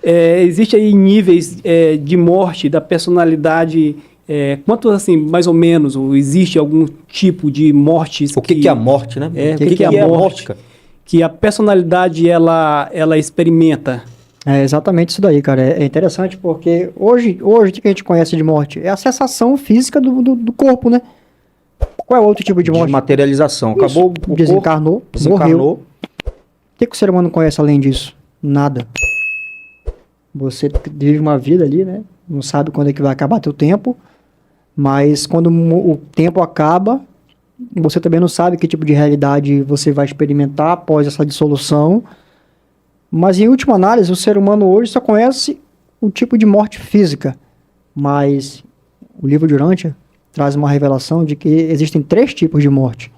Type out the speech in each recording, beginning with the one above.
existe aí níveis de morte da personalidade. Quanto, assim, mais ou menos, ou existe algum tipo de mortes? O que é a morte, né? O que é a morte? Que a personalidade, ela experimenta. É exatamente isso daí, cara. É interessante porque hoje o que a gente conhece de morte? É a cessação física do corpo, né? Qual é o outro tipo de morte? Desmaterialização. Isso. Acabou o Desencarnou, corpo, desencarnou. Morreu. O que o ser humano conhece além disso? Nada. Você vive uma vida ali, né? Não sabe quando é que vai acabar teu tempo, mas quando o tempo acaba, você também não sabe que tipo de realidade você vai experimentar após essa dissolução. Mas, em última análise, o ser humano hoje só conhece o tipo de morte física. Mas o livro de Urântia traz uma revelação de que existem 3 tipos de morte.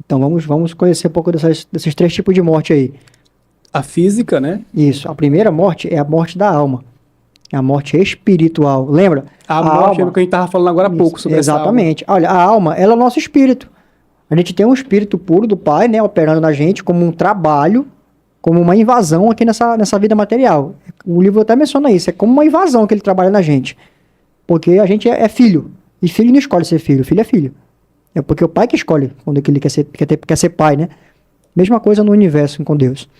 Então, vamos conhecer um pouco desses 3 tipos de morte aí. A física, né? Isso. A primeira morte é a morte da alma. É a morte espiritual. Lembra? A morte é o que a gente estava falando agora há pouco sobre exatamente. Essa alma. Olha, a alma, ela é o nosso espírito. A gente tem um espírito puro do Pai, né, operando na gente como um trabalho, como uma invasão aqui nessa vida material. O livro até menciona isso, é como uma invasão que ele trabalha na gente. Porque a gente é filho, e filho não escolhe ser filho é filho. É porque o pai que escolhe quando ele quer ser pai, né? Mesma coisa no universo com Deus.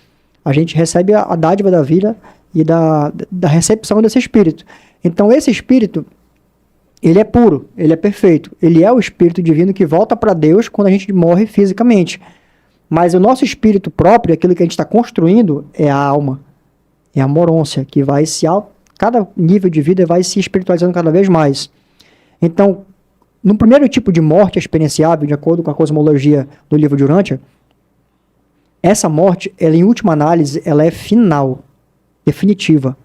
A gente recebe a dádiva da vida e da recepção desse espírito. Então esse espírito, ele é puro, ele é perfeito. Ele é o espírito divino que volta para Deus quando a gente morre fisicamente. Mas o nosso espírito próprio, aquilo que a gente está construindo, é a alma. É a morôncia, que vai cada nível de vida vai se espiritualizando cada vez mais. Então, no primeiro tipo de morte experienciável, de acordo com a cosmologia do livro de Urântia, essa morte, ela, em última análise, ela é final, definitiva.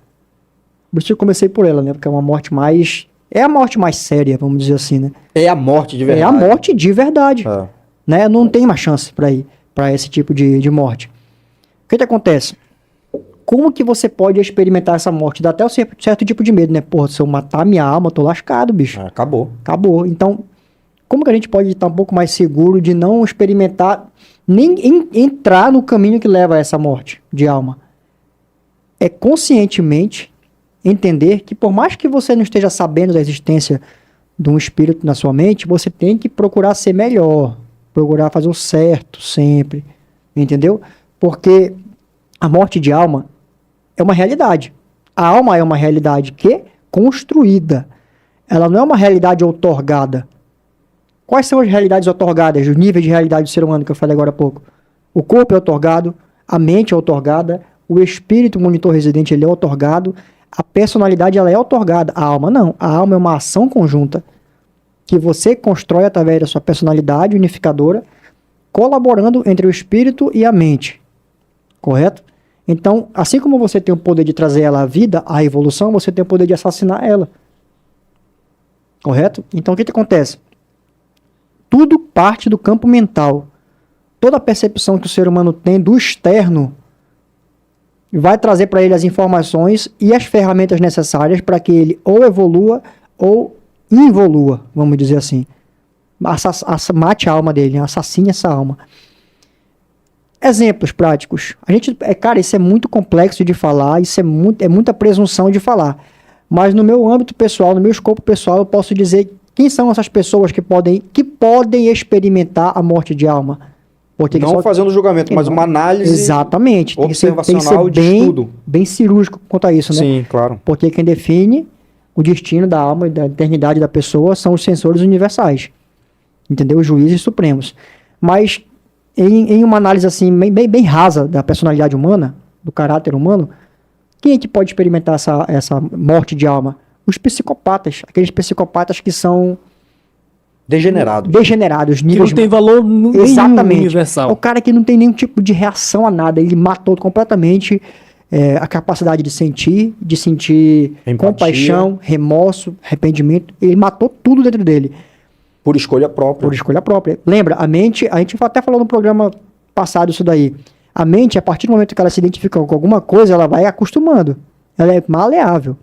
Por isso que eu comecei por ela, né? Porque é uma morte mais... É a morte mais séria, vamos dizer assim, né? É a morte de verdade. É a morte de verdade. Né? Não tem mais chance para esse tipo de morte. O que acontece? Como que você pode experimentar essa morte? Dá até um certo tipo de medo, né? Porra, se eu matar minha alma, eu tô lascado, bicho. Acabou. Acabou. Então, como que a gente pode estar um pouco mais seguro de não experimentar, nem entrar no caminho que leva a essa morte de alma? É conscientemente entender que por mais que você não esteja sabendo da existência de um espírito na sua mente, você tem que procurar ser melhor, procurar fazer o certo sempre, entendeu? Porque a morte de alma é uma realidade. A alma é uma realidade que é construída. Ela não é uma realidade outorgada. Quais são as realidades outorgadas, os níveis de realidade do ser humano que eu falei agora há pouco? O corpo é outorgado, a mente é outorgada, o espírito monitor residente ele é outorgado, a personalidade ela é outorgada, a alma não. A alma é uma ação conjunta que você constrói através da sua personalidade unificadora, colaborando entre o espírito e a mente. Correto? Então, assim como você tem o poder de trazer ela à vida, à evolução, você tem o poder de assassinar ela. Correto? Então, o que acontece? Tudo parte do campo mental. Toda a percepção que o ser humano tem do externo vai trazer para ele as informações e as ferramentas necessárias para que ele ou evolua ou involua, vamos dizer assim. Mate a alma dele, assassine essa alma. Exemplos práticos. Cara, isso é muito complexo de falar, isso é muita presunção de falar. Mas no meu âmbito pessoal, no meu escopo pessoal, eu posso dizer quem são essas pessoas que podem experimentar a morte de alma. Porque não fazendo julgamento, mas uma análise exatamente, observacional de estudo. Bem cirúrgico quanto a isso, né? Sim, claro. Porque quem define o destino da alma e da eternidade da pessoa são os censores universais. Entendeu? Os juízes supremos. Mas em uma análise assim bem rasa da personalidade humana, do caráter humano, quem é que pode experimentar essa morte de alma? Os psicopatas. Aqueles psicopatas que são degenerados. Que não tem valor nenhum universal. É o cara que não tem nenhum tipo de reação a nada. Ele matou completamente a capacidade de sentir empatia, compaixão, remorso, arrependimento. Ele matou tudo dentro dele. Por escolha própria. Lembra, a mente, a gente até falou no programa passado isso daí. A mente, a partir do momento que ela se identifica com alguma coisa, ela vai acostumando. Ela é maleável.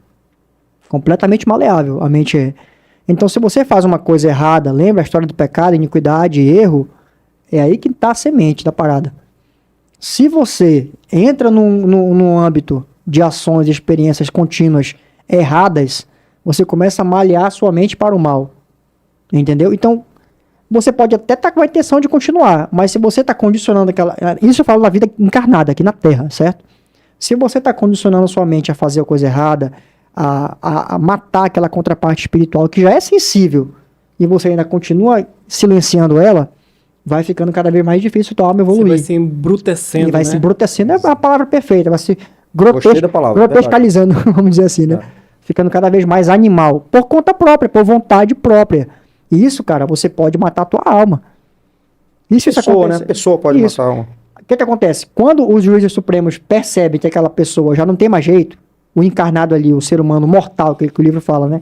Completamente maleável, a mente é. Então, se você faz uma coisa errada, lembra a história do pecado, iniquidade, erro, é aí que está a semente da parada. Se você entra num âmbito de ações e experiências contínuas erradas, você começa a malhar sua mente para o mal. Entendeu? Então, você pode até estar com a intenção de continuar, mas se você está condicionando aquela... Isso eu falo na vida encarnada, aqui na Terra, certo? Se você está condicionando sua mente a fazer a coisa errada, a matar aquela contraparte espiritual que já é sensível, e você ainda continua silenciando ela, vai ficando cada vez mais difícil tua alma evoluir. Você vai se embrutecendo, vai se embrutecendo, é a palavra perfeita, vai se palavra, grotescalizando, vamos dizer assim, né? Ficando cada vez mais animal, por conta própria, por vontade própria. E isso, cara, você pode matar a tua alma. Isso acontece. Né? Pessoa pode matar a alma. O que acontece? Quando os juízes supremos percebem que aquela pessoa já não tem mais jeito, o encarnado ali, o ser humano mortal, que o livro fala, né?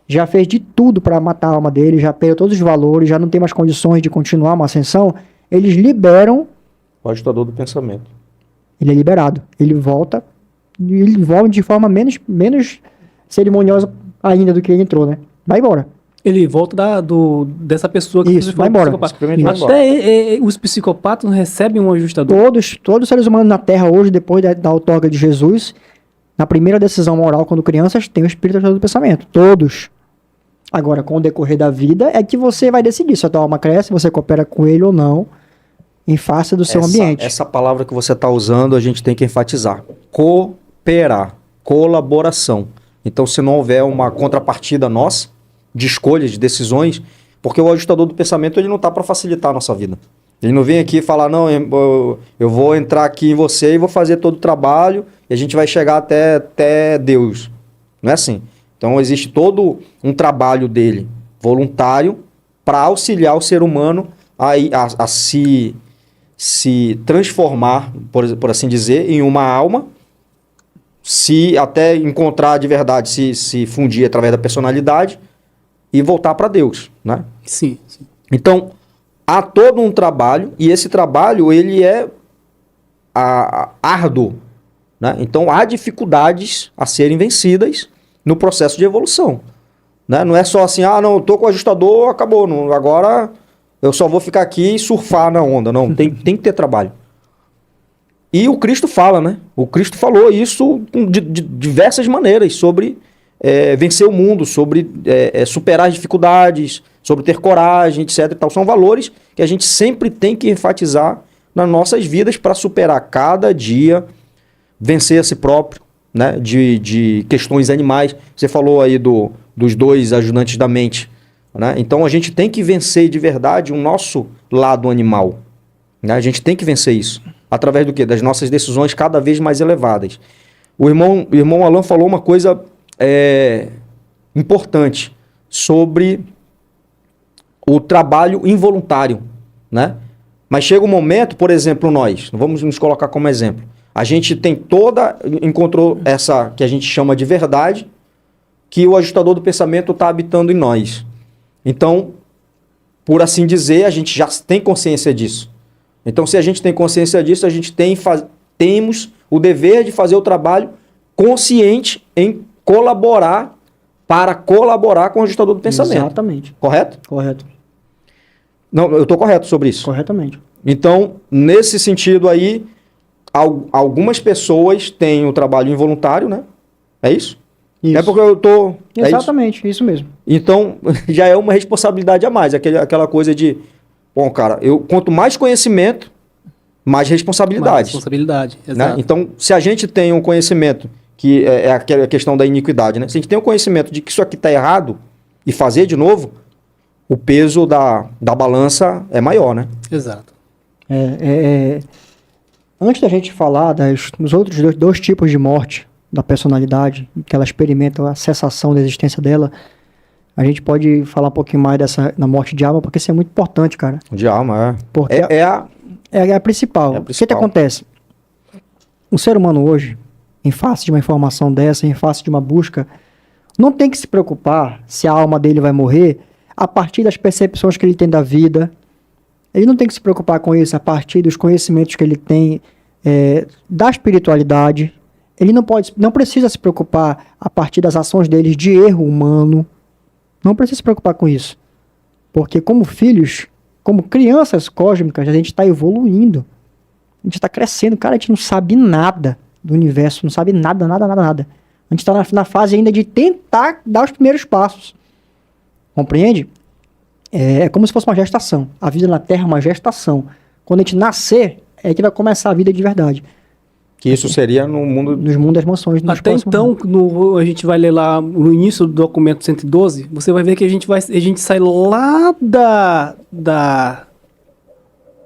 Já fez de tudo para matar a alma dele, já perdeu todos os valores, já não tem mais condições de continuar uma ascensão, eles liberam... O agitador do pensamento. Ele é liberado. Ele volta de forma menos cerimoniosa ainda do que ele entrou, né? Vai embora. Ele volta dessa pessoa que vai embora. Até os psicopatas recebem um ajustador. Todos os seres humanos na Terra hoje, depois da outorga de Jesus, na primeira decisão moral, quando crianças, tem o espírito ajustador do pensamento. Todos. Agora, com o decorrer da vida, é que você vai decidir se a tua alma cresce, você coopera com ele ou não, em face do seu ambiente. Essa palavra que você está usando, a gente tem que enfatizar. Cooperar. Colaboração. Então, se não houver uma contrapartida nossa, de escolhas, de decisões, porque o ajustador do pensamento ele não está para facilitar a nossa vida. Ele não vem aqui e falar, não, eu vou entrar aqui em você e vou fazer todo o trabalho e a gente vai chegar até Deus. Não é assim. Então existe todo um trabalho dele, voluntário, para auxiliar o ser humano a se transformar, por assim dizer, em uma alma, se até encontrar de verdade, se fundir através da personalidade, e voltar para Deus, né? Sim. Então, há todo um trabalho, e esse trabalho, ele é árduo, né? Então, há dificuldades a serem vencidas no processo de evolução, né? Não é só assim, não, eu tô com o ajustador, acabou, não, agora eu só vou ficar aqui e surfar na onda. Não, tem que ter trabalho. E o Cristo fala, né? O Cristo falou isso de diversas maneiras sobre... vencer o mundo, sobre superar as dificuldades, sobre ter coragem, etc. E tal. São valores que a gente sempre tem que enfatizar nas nossas vidas para superar cada dia, vencer a si próprio, né? De questões animais. Você falou aí dos 2 ajudantes da mente, né? Então a gente tem que vencer de verdade o nosso lado animal, né? A gente tem que vencer isso. Através do quê? Das nossas decisões cada vez mais elevadas. O irmão Alan falou uma coisa... importante sobre o trabalho involuntário, né? Mas chega um momento, por exemplo, nós, vamos nos colocar como exemplo, a gente encontrou essa que a gente chama de verdade, que o ajustador do pensamento está habitando em nós. Então, por assim dizer, a gente já tem consciência disso. Então, se a gente tem consciência disso, a gente temos o dever de fazer o trabalho consciente em colaborar com o ajustador do pensamento. Exatamente. Correto? Correto. Não, eu estou correto sobre isso. Corretamente. Então, nesse sentido aí, algumas pessoas têm o trabalho involuntário, né? É isso? Isso. É porque eu estou... Exatamente, isso mesmo. Então, já é uma responsabilidade a mais. Aquela coisa de... Bom, cara, quanto mais conhecimento, mais responsabilidade. Mais responsabilidade, exato. Né? Então, se a gente tem um conhecimento... que é aquela questão da iniquidade, né? Se a gente tem o conhecimento de que isso aqui está errado e fazer de novo, o peso da balança é maior, né? Exato. Antes da gente falar dos outros 2 tipos de morte da personalidade, que ela experimenta a cessação da existência dela, a gente pode falar um pouquinho mais da morte de alma, porque isso é muito importante, cara. De alma, Porque é a principal. O que acontece? O ser humano hoje, em face de uma informação dessa, em face de uma busca, não tem que se preocupar se a alma dele vai morrer a partir das percepções que ele tem da vida. Ele não tem que se preocupar com isso a partir dos conhecimentos que ele tem da espiritualidade. Ele não precisa se preocupar a partir das ações dele de erro humano. Não precisa se preocupar com isso. Porque como filhos, como crianças cósmicas, a gente está evoluindo. A gente está crescendo, cara, a gente não sabe nada do universo, não sabe nada. A gente está na fase ainda de tentar dar os primeiros passos. Compreende? É como se fosse uma gestação. A vida na Terra é uma gestação. Quando a gente nascer, é que vai começar a vida de verdade. Que isso seria no mundo... Nos mundos das mansões. nos Até próximos então, a gente vai ler lá no início do documento 112, você vai ver que a gente sai lá da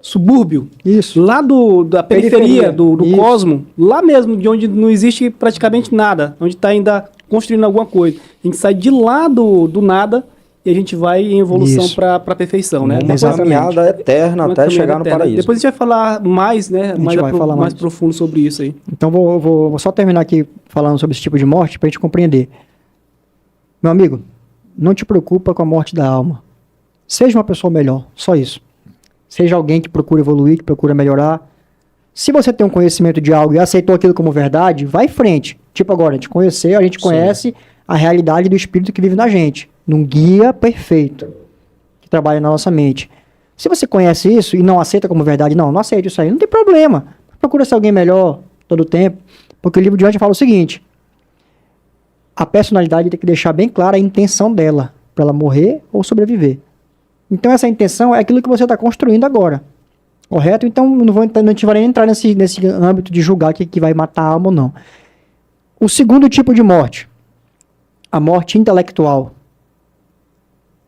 subúrbio, Isso. lá da periferia do Isso. cosmo, lá mesmo, de onde não existe praticamente nada, onde está ainda construindo alguma coisa. A gente sai de lá do nada e a gente vai em evolução Isso. para a perfeição, né? Uma Exatamente. caminhada eterna Uma até caminhada chegar no eterna. paraíso. Depois a gente vai falar mais, né? gente vai falar mais. profundo sobre isso aí. Então vou só terminar aqui falando sobre esse tipo de morte para a gente compreender. Meu amigo, não te preocupa com a morte da alma. Seja uma pessoa melhor, só isso. Seja alguém que procura evoluir, que procura melhorar. Se você tem um conhecimento de algo e aceitou aquilo como verdade, vai em frente. Tipo agora, a gente conheceu, a gente conhece a realidade do espírito que vive na gente. Num guia perfeito que trabalha na nossa mente. Se você conhece isso e não aceita como verdade, não aceita isso aí, não tem problema. Procura ser alguém melhor todo o tempo, porque o livro de hoje fala o seguinte: a personalidade tem que deixar bem clara a intenção dela, para ela morrer ou sobreviver. Então essa intenção é aquilo que você está construindo agora, correto? Então não te vai nem entrar nesse âmbito de julgar que vai matar a alma ou não. O segundo tipo de morte, a morte intelectual.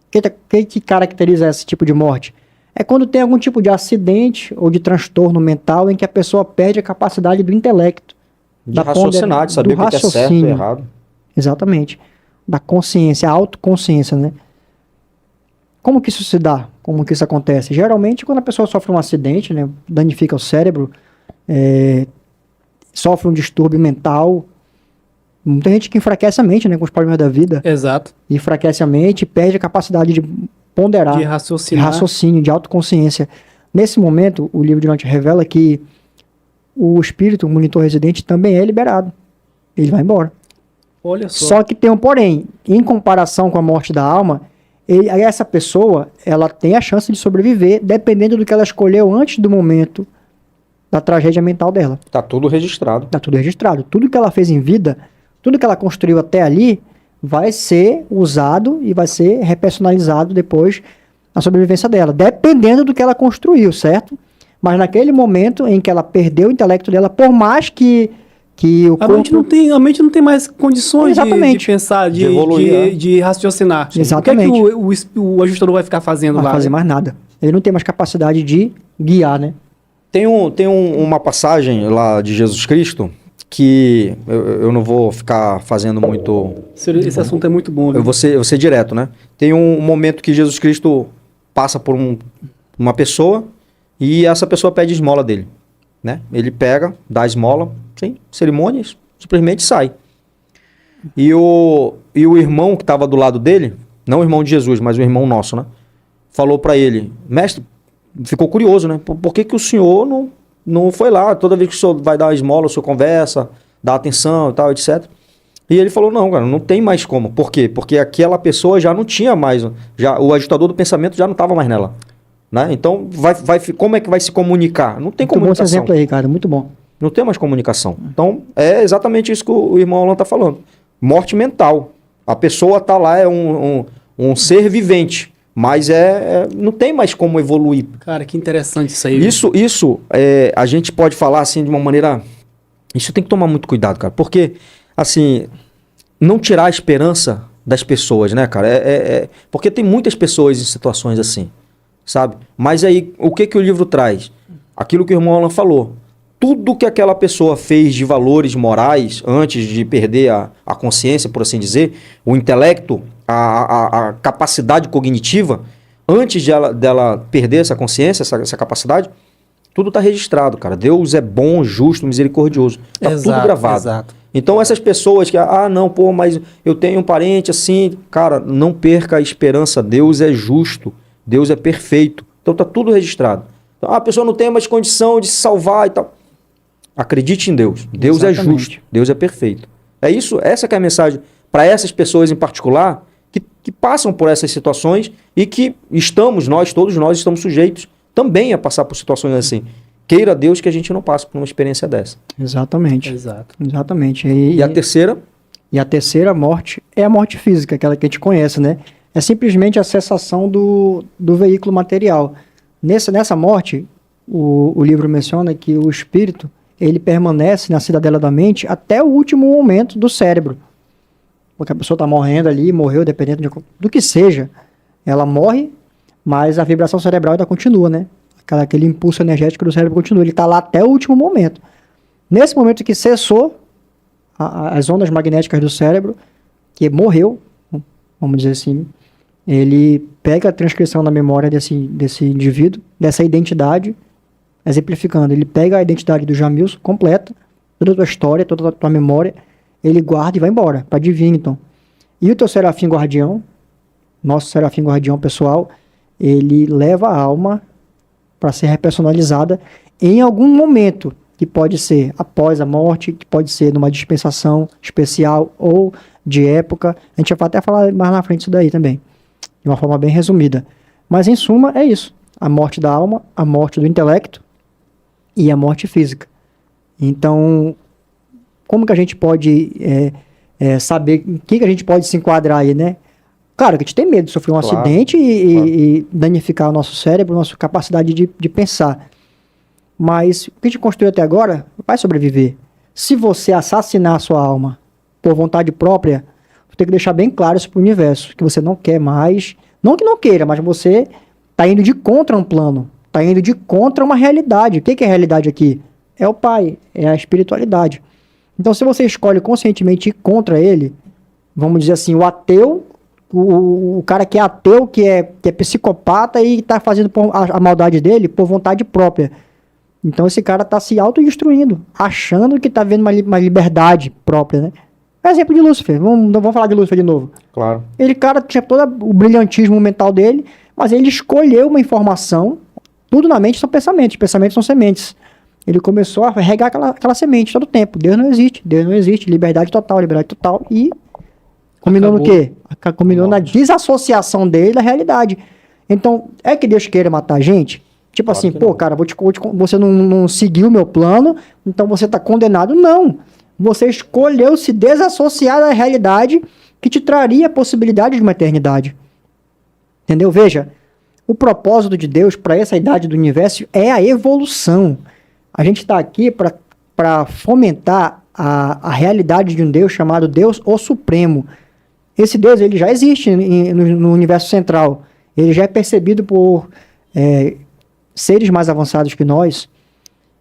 O que caracteriza esse tipo de morte? É quando tem algum tipo de acidente ou de transtorno mental em que a pessoa perde a capacidade do intelecto. De raciocinar, de saber o que é certo e errado. Exatamente. Da consciência, a autoconsciência, né? Como que isso se dá? Como que isso acontece? Geralmente quando a pessoa sofre um acidente, né, danifica o cérebro, sofre um distúrbio mental. Muita gente que enfraquece a mente, né, com os problemas da vida. Exato. Enfraquece a mente, perde a capacidade de ponderar, De raciocinar. raciocínio, de autoconsciência. Nesse momento, o livro de Dante revela que o espírito, o monitor residente, também é liberado. Ele vai embora. Olha só. Só que tem um porém. Em comparação com a morte da alma, essa pessoa, ela tem a chance de sobreviver, dependendo do que ela escolheu antes do momento da tragédia mental dela. Tá tudo registrado. Está tudo registrado. Tudo que ela fez em vida, tudo que ela construiu até ali, vai ser usado e vai ser repersonalizado depois na sobrevivência dela, dependendo do que ela construiu, certo? Mas naquele momento em que ela perdeu o intelecto dela, por mais que o A corpo... mente não tem mais condições de Exatamente. pensar, De evoluir, de raciocinar. Exatamente. O que é que o ajustador vai ficar fazendo não vai lá? fazer mais nada. Ele não tem mais capacidade de guiar, né? Tem uma passagem lá de Jesus Cristo que eu não vou ficar fazendo muito... Esse assunto é muito bom. Viu? Eu vou ser direto, né? Tem um momento que Jesus Cristo passa por uma pessoa e essa pessoa pede esmola dele, né? Ele pega, dá esmola, sem cerimônias, simplesmente sai. E o irmão que estava do lado dele, não o irmão de Jesus, mas o irmão nosso, né? Falou para ele: mestre, ficou curioso, né? Por que o senhor não foi lá? Toda vez que o senhor vai dar esmola, o senhor conversa, dá atenção e tal, etc. E ele falou: não, cara, não tem mais como. Por quê? Porque aquela pessoa já não tinha mais, o agitador do pensamento já não estava mais nela. Né? Então, como é que vai se comunicar? Não tem Muito bom comunicação. esse exemplo aí, cara. Muito bom. Não tem mais comunicação. Então, é exatamente isso que o irmão Alan está falando. Morte mental. A pessoa está lá, é um ser vivente, mas não tem mais como evoluir. Cara, que interessante isso aí. Isso a gente pode falar assim de uma maneira... Isso tem que tomar muito cuidado, cara. Porque, assim, não tirar a esperança das pessoas, né, cara? Porque tem muitas pessoas em situações assim, sabe? Mas aí, o que o livro traz? Aquilo que o irmão Alan falou. Tudo que aquela pessoa fez de valores morais antes de perder a consciência, por assim dizer, o intelecto, a capacidade cognitiva, antes dela perder essa consciência, essa capacidade, tudo está registrado, cara. Deus é bom, justo, misericordioso. Está tudo gravado. Exato. Então essas pessoas que, não, pô, mas eu tenho um parente assim, cara, não perca a esperança. Deus é justo, Deus é perfeito. Então está tudo registrado. Então, a pessoa não tem mais condição de se salvar e tal. Acredite em Deus. Deus é justo. Deus é perfeito. É isso, essa que é a mensagem para essas pessoas em particular que passam por essas situações e que todos nós estamos sujeitos também a passar por situações assim. queira Deus que a gente não passe por uma experiência dessa. Exatamente. Exato. Exatamente. E a terceira? E a terceira morte é a morte física, aquela que a gente conhece, né? É simplesmente a cessação do veículo material. Nessa morte, o livro menciona que o espírito, ele permanece na cidadela da mente até o último momento do cérebro. Porque a pessoa está morrendo ali, morreu, dependendo do que seja. Ela morre, mas a vibração cerebral ainda continua, né? Aquele impulso energético do cérebro continua. Ele está lá até o último momento. Nesse momento que cessou as ondas magnéticas do cérebro, que morreu, vamos dizer assim, ele pega a transcrição na memória desse indivíduo, dessa identidade, exemplificando, ele pega a identidade do Jamilson completa, toda a tua história, toda a tua memória, ele guarda e vai embora, para Divinington. E o teu serafim guardião, nosso serafim guardião pessoal, ele leva a alma para ser repersonalizada em algum momento, que pode ser após a morte, que pode ser numa dispensação especial ou de época. A gente vai até falar mais na frente disso daí também, de uma forma bem resumida. Mas, em suma, é isso. A morte da alma, a morte do intelecto e a morte física. Então, como que a gente pode saber em que a gente pode se enquadrar aí, né? Claro que a gente tem medo de sofrer um acidente e danificar o nosso cérebro, a nossa capacidade de pensar. Mas o que a gente construiu até agora vai sobreviver. Se você assassinar a sua alma por vontade própria, você tem que deixar bem claro isso para o universo, que você não quer mais, não que não queira, mas você está indo de contra um plano, está indo de contra uma realidade. O que é a realidade aqui? É o Pai, é a espiritualidade. Então, se você escolhe conscientemente ir contra ele, vamos dizer assim, o ateu, o cara que é ateu, que é psicopata e está fazendo a maldade dele por vontade própria. Então esse cara está se autodestruindo, achando que está vendo uma liberdade própria, né? Exemplo de Lúcifer, vamos falar de Lúcifer de novo. Claro. Ele, cara, tinha todo o brilhantismo mental dele, mas ele escolheu uma informação, tudo na mente são pensamentos são sementes. Ele começou a regar aquela semente todo o tempo. Deus não existe, liberdade total, e combinou no quê? Combinou na desassociação dele da realidade. Então, é que Deus queira matar a gente? Tipo Claro assim, que pô, não. cara, você não seguiu o meu plano, então você está condenado. Não. Você escolheu se desassociar da realidade que te traria a possibilidade de uma eternidade. Entendeu? Veja, o propósito de Deus para essa idade do universo é a evolução. A gente está aqui para fomentar a realidade de um Deus chamado Deus o Supremo. Esse Deus ele já existe no universo central. Ele já é percebido por seres mais avançados que nós.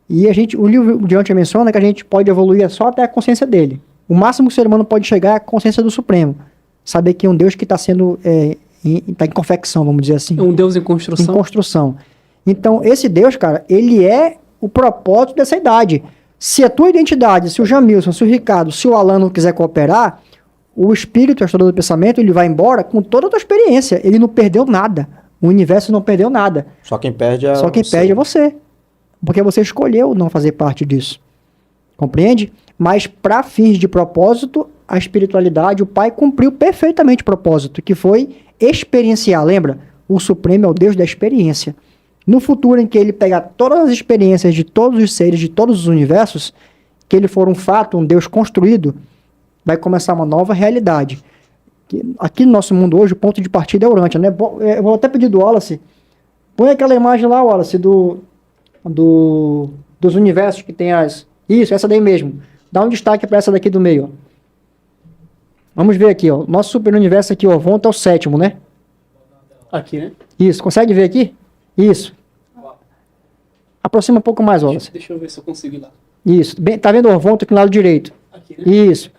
E o livro de ontem menciona que a gente pode evoluir só até a consciência dele. O máximo que o ser humano pode chegar é a consciência do Supremo. Saber que é um Deus que está sendo está em confecção, vamos dizer assim. É um Deus em construção. Em construção. Então, esse Deus, cara, ele é o propósito dessa idade. Se a tua identidade, se o Jamilson, se o Ricardo, se o Alan não quiser cooperar, o espírito, a história do pensamento, ele vai embora com toda a tua experiência. Ele não perdeu nada. O universo não perdeu nada. Só quem perde é perde é você. Porque você escolheu não fazer parte disso. Compreende? Mas para fins de propósito, a espiritualidade, o Pai cumpriu perfeitamente o propósito, que foi experienciar. Lembra? O Supremo é o Deus da experiência. No futuro em que ele pegar todas as experiências de todos os seres, de todos os universos, que ele for um fato, um Deus construído, vai começar uma nova realidade. Aqui no nosso mundo hoje, o ponto de partida é Urântia, né? Eu vou até pedir do Wallace, põe aquela imagem lá, Wallace, dos universos que tem Isso, essa daí mesmo. Dá um destaque para essa daqui do meio, ó. Vamos ver aqui, ó. Nosso super universo aqui, ó, Vonta é o 7º, né? Aqui, né? Isso, consegue ver aqui? Isso. Aproxima um pouco mais, Wallace. Deixa eu ver se eu consigo ir lá. Isso. Tá vendo o Orvonto aqui no lado direito? Aqui, né? Isso.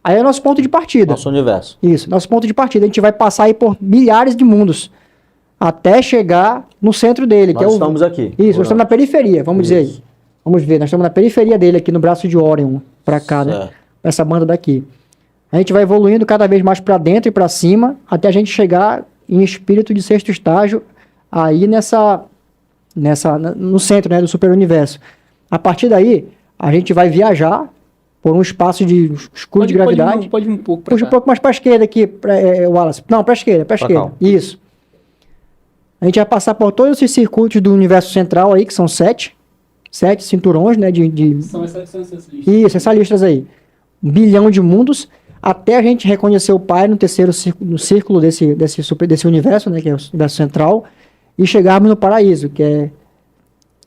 Aí é o nosso ponto de partida. Nosso universo. Isso, nosso ponto de partida. A gente vai passar aí por milhares de mundos até chegar no centro dele. Nós estamos aqui. Isso, nós estamos na periferia, vamos dizer aí. Vamos ver, nós estamos na periferia dele aqui no braço de Orion, pra cá, né? Essa banda daqui. A gente vai evoluindo cada vez mais pra dentro e pra cima, até a gente chegar em espírito de 6º estágio, aí no centro, né, do super-universo. A partir daí, a gente vai viajar por um espaço de escuro de gravidade. Pode ir um pouco pra Puxa cá. um pouco mais pra esquerda aqui, Wallace. Não, pra esquerda. cá. Isso. A gente vai passar por todos esses circuitos do universo central aí, que são 7. 7 cinturões, né? São essas listas. Isso, essas listas aí. 1 bilhão de mundos, até a gente reconhecer o Pai no terceiro círculo desse universo, né? Que é o universo central, e chegarmos no paraíso, que é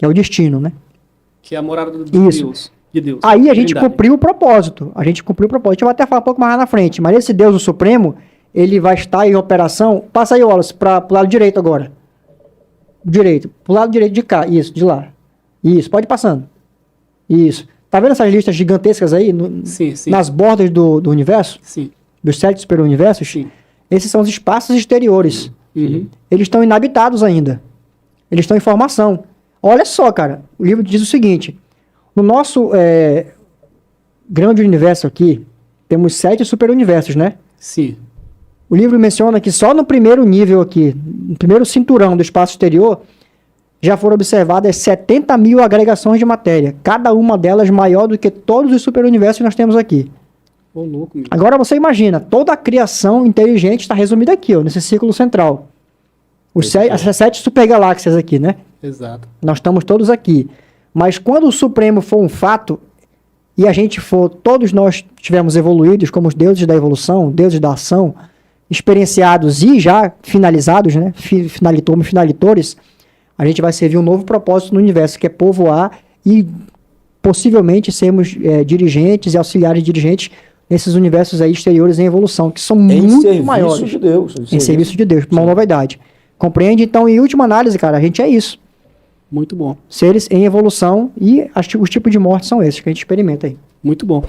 o destino, né? Que é a morada de Isso. Deus. Aí a gente Trindade. cumpriu o propósito. A gente vai até falar um pouco mais lá na frente. Mas esse Deus o Supremo, ele vai estar em operação. Passa aí, Wallace, para o lado direito agora. Direito. Pro lado direito de cá. Isso, de lá. Isso, pode ir passando. Isso. Tá vendo essas listas gigantescas aí? Sim. Nas bordas do universo? Sim. Dos 7 superuniversos? Sim. Esses são os espaços exteriores. Uhum. Eles estão inabitados ainda. Eles estão em formação. Olha só, cara. O livro diz o seguinte. No nosso grande universo aqui, temos 7 superuniversos, né? Sim. O livro menciona que só no primeiro nível aqui, no primeiro cinturão do espaço exterior, já foram observadas 70 mil agregações de matéria. Cada uma delas maior do que todos os superuniversos que nós temos aqui. Ô, louco, meu. Agora você imagina, toda a criação inteligente está resumida aqui, ó, nesse círculo central. Essas 7 supergaláxias aqui, né? Exato. Nós estamos todos aqui. Mas quando o Supremo for um fato, e a gente for, todos nós estivermos evoluídos como os deuses da evolução, deuses da ação, experienciados e já finalizados, né? Finalitores, a gente vai servir um novo propósito no universo, que é povoar e possivelmente sermos dirigentes e auxiliares dirigentes nesses universos aí exteriores em evolução, que são muito maiores. Em serviço de Deus. Em serviço de Deus, uma nova idade. Compreende? Então, em última análise, cara, a gente é isso. Muito bom. Seres em evolução e os tipos de morte são esses que a gente experimenta aí. Muito bom.